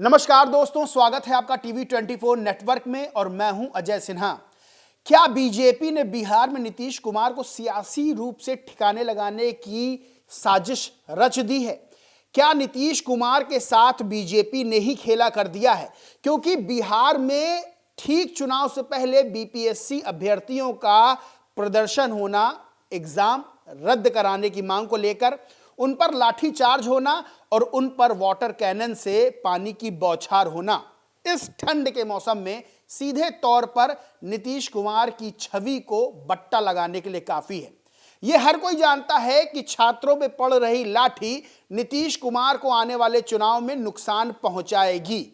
नमस्कार दोस्तों, स्वागत है आपका टीवी 24 नेटवर्क में और मैं हूं अजय सिन्हा। क्या बीजेपी ने बिहार में नीतीश कुमार को सियासी रूप से ठिकाने लगाने की साजिश रच दी है? क्या नीतीश कुमार के साथ बीजेपी ने ही खेला कर दिया है? क्योंकि बिहार में ठीक चुनाव से पहले बीपीएससी अभ्यर्थियों का प्रदर्शन होना, एग्जाम रद्द कराने की मांग को लेकर, उन पर लाठीचार्ज होना और उन पर वाटर कैनन से पानी की बौछार होना, इस ठंड के मौसम में सीधे तौर पर नीतीश कुमार की छवि को बट्टा लगाने के लिए काफी है। यह हर कोई जानता है कि छात्रों पे पड़ रही लाठी नीतीश कुमार को आने वाले चुनाव में नुकसान पहुंचाएगी।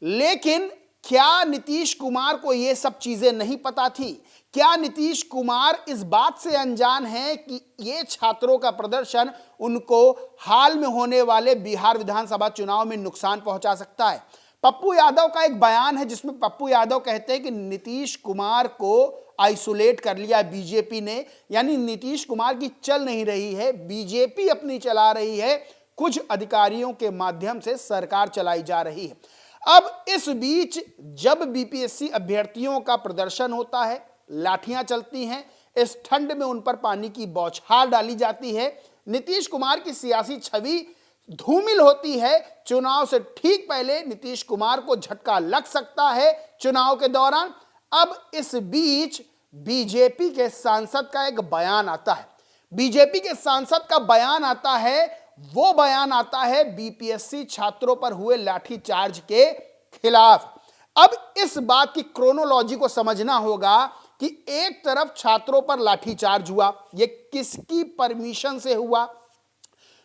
लेकिन क्या नीतीश कुमार को यह सब चीजें नहीं पता थी? क्या नीतीश कुमार इस बात से अनजान है कि ये छात्रों का प्रदर्शन उनको हाल में होने वाले बिहार विधानसभा चुनाव में नुकसान पहुंचा सकता है? पप्पू यादव का एक बयान है जिसमें पप्पू यादव कहते हैं कि नीतीश कुमार को आइसोलेट कर लिया बीजेपी ने, यानी नीतीश कुमार की चल नहीं रही है, बीजेपी अपनी चला रही है, कुछ अधिकारियों के माध्यम से सरकार चलाई जा रही है। अब इस बीच जब बीपीएससी अभ्यर्थियों का प्रदर्शन होता है, लाठियां चलती हैं, इस ठंड में उन पर पानी की बौछार डाली जाती है, नीतीश कुमार की सियासी छवि धूमिल होती है। चुनाव से ठीक पहले नीतीश कुमार को झटका लग सकता है चुनाव के दौरान। अब इस बीच बीजेपी के सांसद का एक बयान आता है। बीजेपी के सांसद का बयान आता है, वो बयान आता है बीपीएससी छात्रों पर हुए लाठीचार्ज के खिलाफ। अब इस बात की क्रोनोलॉजी को समझना होगा कि एक तरफ छात्रों पर लाठीचार्ज हुआ, ये किसकी परमिशन से हुआ?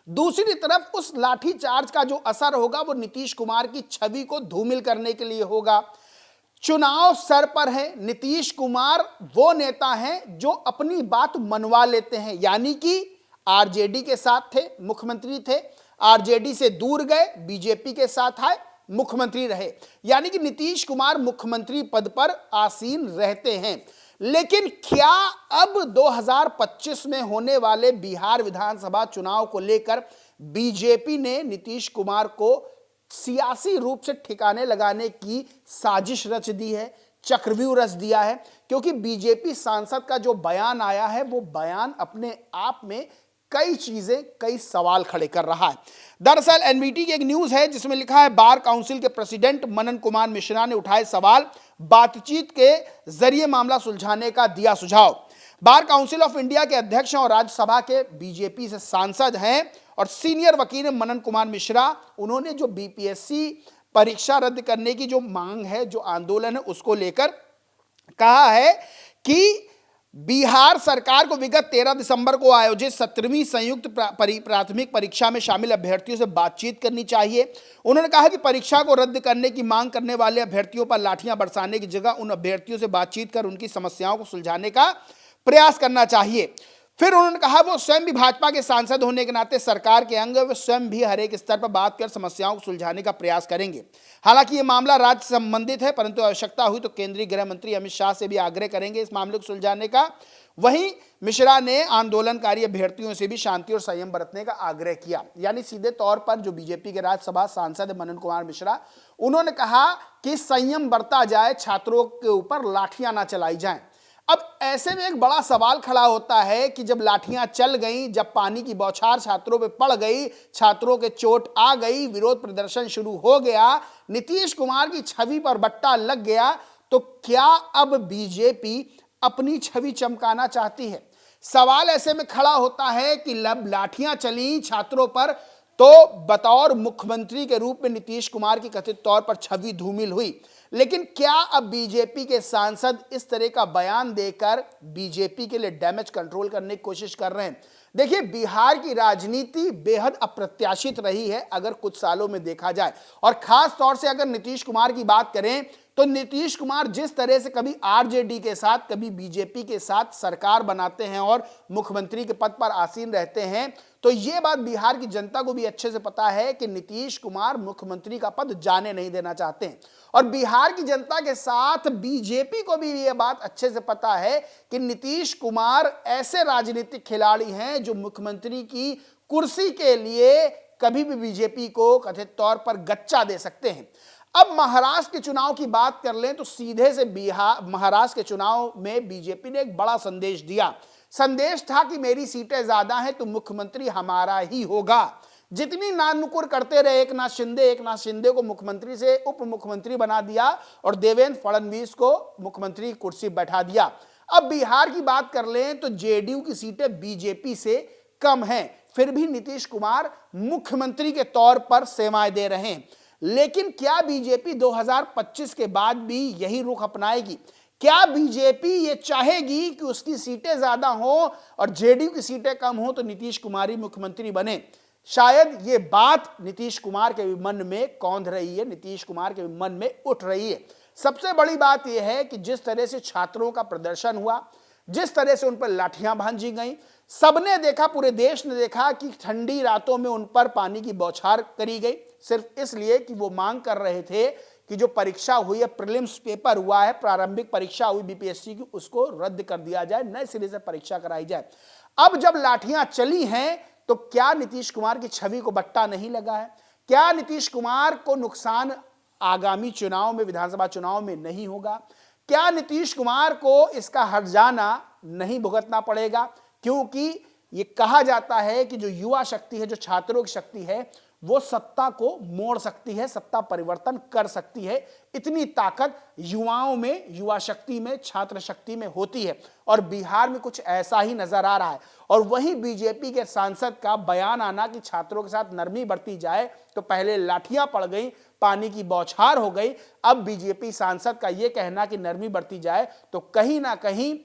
दूसरी तरफ उस लाठीचार्ज का जो असर होगा वो नीतीश कुमार की छवि को धूमिल करने के लिए होगा। चुनाव सर पर है, नीतीश कुमार वो नेता हैं जो अपनी बात मनवा लेते हैं, यानी कि आरजेडी के साथ थे, मुख्यमंत्री थे, आरजेडी से दूर गए, बीजेपी के साथ आए, मुख्यमंत्री रहे, यानी कि नीतीश कुमार मुख्यमंत्री पद पर आसीन रहते हैं। लेकिन क्या अब 2025 में होने वाले बिहार विधानसभा चुनाव को लेकर बीजेपी ने नीतीश कुमार को सियासी रूप से ठिकाने लगाने की साजिश रच दी है, चक्रव्यूह रच दिया है? क्योंकि बीजेपी सांसद का जो बयान आया है वो बयान अपने आप में कई चीजें, कई सवाल खड़े कर रहा है। दरअसल एनवीटी की एक न्यूज है जिसमें लिखा है, बार काउंसिल के प्रेसिडेंट मनन कुमार मिश्रा ने उठाए सवाल, बातचीत के जरिए मामला सुलझाने का दिया सुझाव। बार काउंसिल ऑफ इंडिया के अध्यक्ष और राज्यसभा के बीजेपी से सांसद हैं और सीनियर वकील मनन कुमार मिश्रा, उन्होंने जो बीपीएससी परीक्षा रद्द करने की जो मांग है, जो आंदोलन है, उसको लेकर कहा है कि बिहार सरकार को विगत 13 दिसंबर को आयोजित 17वीं संयुक्त प्राथमिक परीक्षा में शामिल अभ्यर्थियों से बातचीत करनी चाहिए। उन्होंने कहा कि परीक्षा को रद्द करने की मांग करने वाले अभ्यर्थियों पर लाठियां बरसाने की जगह उन अभ्यर्थियों से बातचीत कर उनकी समस्याओं को सुलझाने का प्रयास करना चाहिए। फिर उन्होंने कहा वो स्वयं भी भाजपा के सांसद होने के नाते सरकार के अंग, वे स्वयं भी हर एक स्तर पर बात कर समस्याओं को सुलझाने का प्रयास करेंगे। हालांकि ये मामला राज्य से संबंधित है, परंतु आवश्यकता हुई तो केंद्रीय गृह मंत्री अमित शाह से भी आग्रह करेंगे इस मामले को सुलझाने का। वहीं मिश्रा ने आंदोलनकारी अभ्यर्थियों से भी शांति और संयम बरतने का आग्रह किया। यानी सीधे तौर पर जो बीजेपी के राज्यसभा सांसद मनन कुमार मिश्रा, उन्होंने कहा कि संयम बरता जाए, छात्रों के ऊपर लाठियां ना चलाई जाएं। अब ऐसे में एक बड़ा सवाल खड़ा होता है कि जब लाठियां चल गई, जब पानी की बौछार छात्रों पे पड़ गई, छात्रों के चोट आ गई, विरोध प्रदर्शन शुरू हो गया, नीतीश कुमार की छवि पर बट्टा लग गया, तो क्या अब बीजेपी अपनी छवि चमकाना चाहती है? सवाल ऐसे में खड़ा होता है कि जब लाठियां चली छात्रों पर, तो बतौर मुख्यमंत्री के रूप में नीतीश कुमार की कथित तौर पर छवि धूमिल हुई। लेकिन क्या अब बीजेपी के सांसद इस तरह का बयान देकर बीजेपी के लिए डैमेज कंट्रोल करने की कोशिश कर रहे हैं? देखिए, बिहार की राजनीति बेहद अप्रत्याशित रही है अगर कुछ सालों में देखा जाए, और खास तौर से अगर नीतीश कुमार की बात करें तो नीतीश कुमार जिस तरह से कभी आरजेडी के साथ, कभी बीजेपी के साथ सरकार बनाते हैं और मुख्यमंत्री के पद पर आसीन रहते हैं, तो ये बात बिहार की जनता को भी अच्छे से पता है कि नीतीश कुमार मुख्यमंत्री का पद जाने नहीं देना चाहते हैं। और बिहार की जनता के साथ बीजेपी को भी ये बात अच्छे से पता है कि नीतीश कुमार ऐसे राजनीतिक खिलाड़ी हैं जो मुख्यमंत्री की कुर्सी के लिए कभी भी बीजेपी को कथित तौर पर गच्चा दे सकते हैं। अब महाराष्ट्र के चुनाव की बात कर लें तो सीधे से बिहार महाराष्ट्र के चुनाव में बीजेपी ने एक बड़ा संदेश दिया। संदेश था कि मेरी सीटें ज्यादा हैं तो मुख्यमंत्री हमारा ही होगा। जितनी नानुकुर करते रहे एक नाथ शिंदे को मुख्यमंत्री से उप मुख्यमंत्री बना दिया और देवेंद्र फडणवीस को मुख्यमंत्री कुर्सी बैठा दिया। अब बिहार की बात कर लें तो जेडीयू की सीटें बीजेपी से कम हैं, फिर भी नीतीश कुमार मुख्यमंत्री के तौर पर सेवाएं दे रहे हैं। लेकिन क्या बीजेपी 2025 के बाद भी यही रुख अपनाएगी? क्या बीजेपी ये चाहेगी कि उसकी सीटें ज्यादा हो और जेडीयू की सीटें कम हो तो नीतीश कुमार ही मुख्यमंत्री बने? शायद ये बात नीतीश कुमार के मन में कौंध रही है, नीतीश कुमार के मन में उठ रही है। सबसे बड़ी बात यह है कि जिस तरह से छात्रों का प्रदर्शन हुआ, जिस तरह से उन पर लाठियां भांजी गई, सबने देखा, पूरे देश ने देखा कि ठंडी रातों में उन पर पानी की बौछार करी गई, सिर्फ इसलिए कि वो मांग कर रहे थे कि जो परीक्षा हुई है, प्रीलिम्स पेपर हुआ है, प्रारंभिक परीक्षा हुई बीपीएससी की, उसको रद्द कर दिया जाए, नए सिरे से परीक्षा कराई जाए। अब जब लाठियां चली हैं तो क्या नीतीश कुमार की छवि को बट्टा नहीं लगा है? क्या नीतीश कुमार को नुकसान आगामी चुनाव में, विधानसभा चुनाव में नहीं होगा? क्या नीतीश कुमार को इसका हर्जाना नहीं भुगतना पड़ेगा? क्योंकि ये कहा जाता है कि जो युवा शक्ति है, जो छात्रों की शक्ति है, वो सत्ता को मोड़ सकती है, सत्ता परिवर्तन कर सकती है। इतनी ताकत युवाओं में, युवा शक्ति में, छात्र शक्ति में होती है और बिहार में कुछ ऐसा ही नजर आ रहा है। और वहीं बीजेपी के सांसद का बयान आना कि छात्रों के साथ नरमी बरती जाए, तो पहले लाठियां पड़ गई, पानी की बौछार हो गई, अब बीजेपी सांसद का यह कहना कि नरमी बरती जाए तो कहीं ना कहीं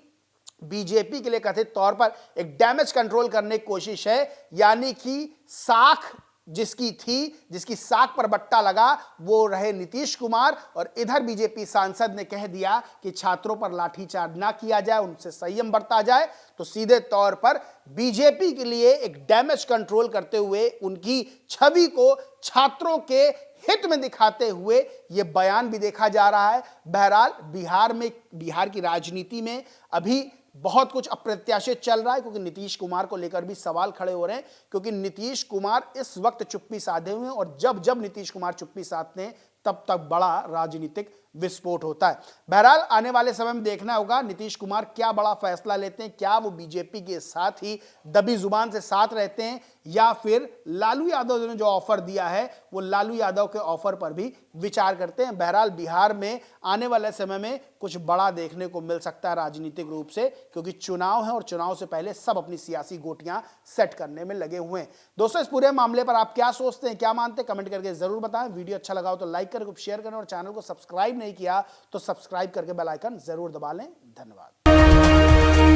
बीजेपी के लिए कथित तौर पर एक डैमेज कंट्रोल करने की कोशिश है। यानी कि साख जिसकी थी, जिसकी साख पर बट्टा लगा, वो रहे नीतीश कुमार, और इधर बीजेपी सांसद ने कह दिया कि छात्रों पर लाठीचार्ज ना किया जाए, उनसे संयम बरता जाए। तो सीधे तौर पर बीजेपी के लिए एक डैमेज कंट्रोल करते हुए, उनकी छवि को छात्रों के हित में दिखाते हुए यह बयान भी देखा जा रहा है। बहरहाल बिहार की राजनीति में अभी बहुत कुछ अप्रत्याशित चल रहा है, क्योंकि नीतीश कुमार को लेकर भी सवाल खड़े हो रहे हैं, क्योंकि नीतीश कुमार इस वक्त चुप्पी साधे हुए हैं और जब जब नीतीश कुमार चुप्पी साधते हैं तब तक बड़ा राजनीतिक विस्फोट होता है। बहरहाल आने वाले समय में देखना होगा नीतीश कुमार क्या बड़ा फैसला लेते हैं। क्या वो बीजेपी के साथ ही दबी जुबान से साथ रहते हैं, या फिर लालू यादव ने जो ऑफर दिया है वो लालू यादव के ऑफर पर भी विचार करते हैं। बहरहाल बिहार में आने वाले समय में कुछ बड़ा देखने को मिल सकता है राजनीतिक रूप से, क्योंकि चुनाव है और चुनाव से पहले सब अपनी सियासी गोटियां सेट करने में लगे हुए हैं। दोस्तों, इस पूरे मामले पर आप क्या सोचते हैं, क्या मानते हैं, कमेंट करके जरूर बताएं। वीडियो अच्छा लगा हो तो लाइक करें, शेयर करें और चैनल को सब्सक्राइब नहीं किया तो सब्सक्राइब करके बेल आइकन जरूर दबा लें। धन्यवाद।